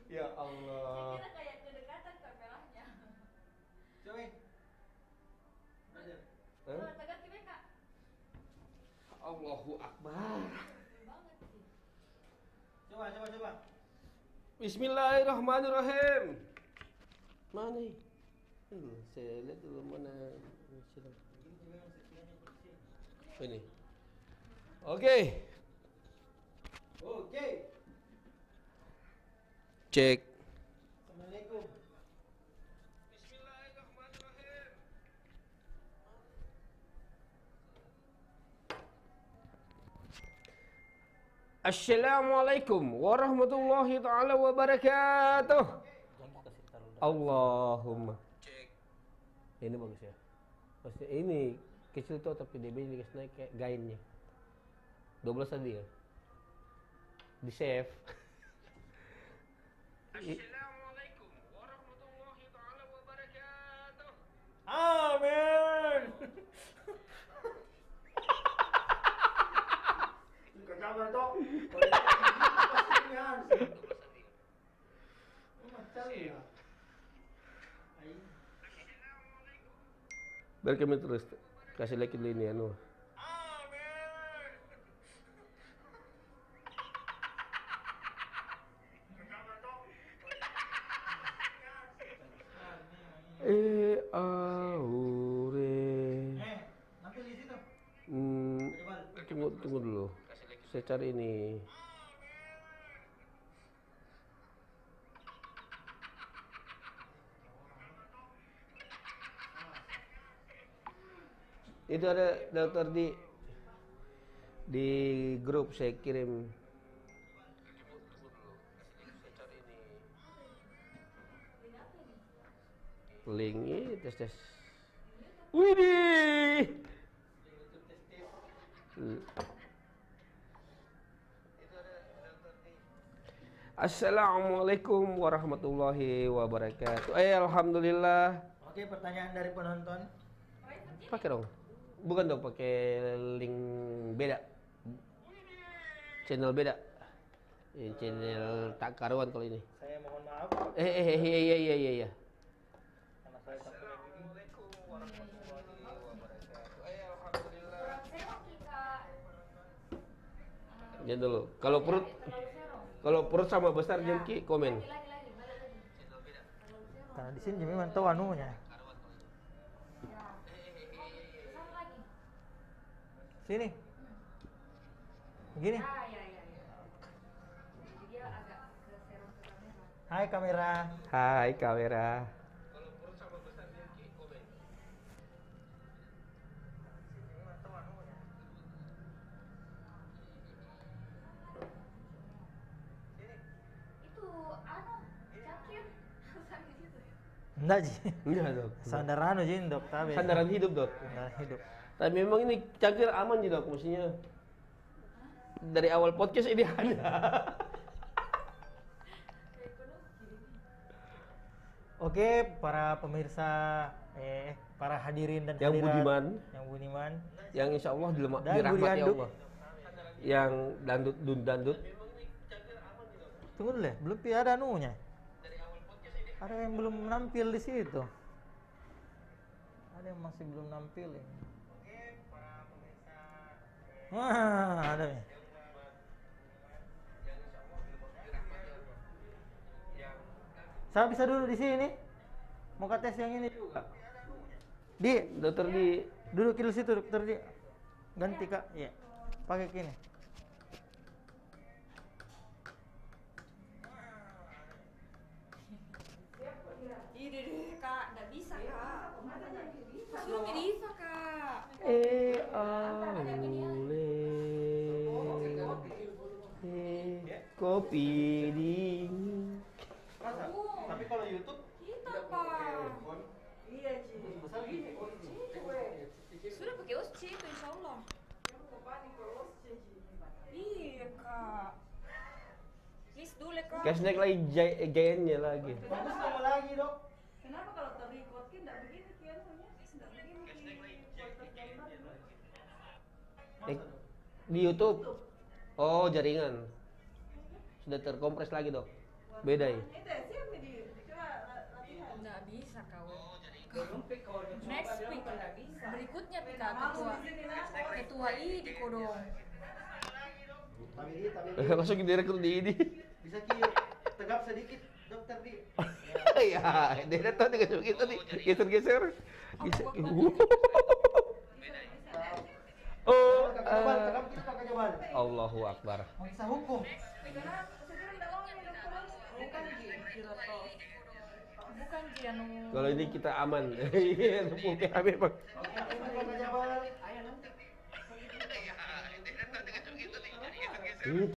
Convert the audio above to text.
Ya Allah. Kira kayak kedekatan kameranya. Coba. Kalau tegak gimana kak? Allahu Akbar. Banget sih. Coba. Bismillahirrahmanirrahim. Mana nih? Aduh, saya lihat dulu mana. Ini. Oke. Cek. Assalamualaikum. Bismillahirrahmanirrahim. Assalamualaikum warahmatullahi taala wabarakatuh. Allahumma. Cek. Ini bagus ya. Maksudnya ini kecil tuh tapi DB dikasih naik kayak gainnya. 12 tadi ya. Di save. Assalamualaikum warahmatullahi taala wabarakatuh. Amin. Kabar toh. Biar kami terus kasih like dulu ini anu. Aure. Nampil di situ. Tunggu dulu. Saya cari ini. Itu ada dokter di grup saya kirim. Link ini tes. Widih. Assalamualaikum warahmatullahi wabarakatuh. Alhamdulillah. Oke, pertanyaan dari penonton. Pakai dong. Bukan dong, pakai link beda. Channel beda. Ini channel tak karuan kalau ini. Saya mohon maaf Iya. karena saya sampai Assalamualaikum warahmatullahi wabarakatuh. Alhamdulillah. Kurang serong kita. Ya dulu. Kalau perut sama besar Jengki komen. Lagi. Balik lagi. karena di sini Jimmy mantau anunya. Ya. Sama lagi. Sini. Begini. Ya. Jadi dia agak ke serong ke kamera. Hai kamera. Hai kamera. Kalau perut sama besar Jengki komen. Itu Cakir sampai situ ya. Enggak Ji. Enggak dok. Sandar anu Ji dok tapi. Sandaran hidup dok. Sandaran hidup. Tapi memang ini cangkir aman sih dok, mestinya. Dari awal podcast ini ada. Oke, para pemirsa para hadirin dan Yang hadirat budiman. yang budiman, Yang insya Allah Dan dirahmati Budi Anduk. Allah. Yang dandut. tunggu dulu ya, belum ada anunya. Ada yang belum nampil di situ. Ada yang masih belum nampil ini. Wah, ada nih. Saya bisa duduk di sini. Mau ke tes yang ini juga. Dokter di Duduk di situ, dokter di. Ganti Kak. Iya. Pakai gini. Ih, Kak, nggak bisa Kak. Belum bisa Kak. Kopi dingin. Tapi kalau YouTube Kita Kak. Sudah pakai OSC itu insya Allah. Iya Kak. Kiss dulu Kak. Kasih naik lagi giantnya lagi. bagus sama lagi, Dok. Kenapa kalau terrecord kan enggak begini kianunya? Enggak begini kualitas gambarnya. Di YouTube. Oh, jaringan. Sudah terkompres lagi, Dok. Beda ya? Itu ya siap nih coba latihan. Nggak bisa kau. Belum pik kalau di Next Surabaya week. mah nggak bisa. Berikutnya Pika Malu ketua. di sini lah. Ketua I di Kodong. Tapi Masukin direkrut di ini. bisa ki tegap sedikit dokter di. Ya, dia datang dengan kita nih, geser-geser. Geser. Oh, Tegap kita pakai jawaban. Allahu Akbar. Bisa hukum. Karena saya tidak mau nih dokter. Bukan Giroto. Bukan Kianu. Kalau ini kita aman. Iya, PHB Bang. Oke, kita pakai jawaban. Ayah nanti. Itu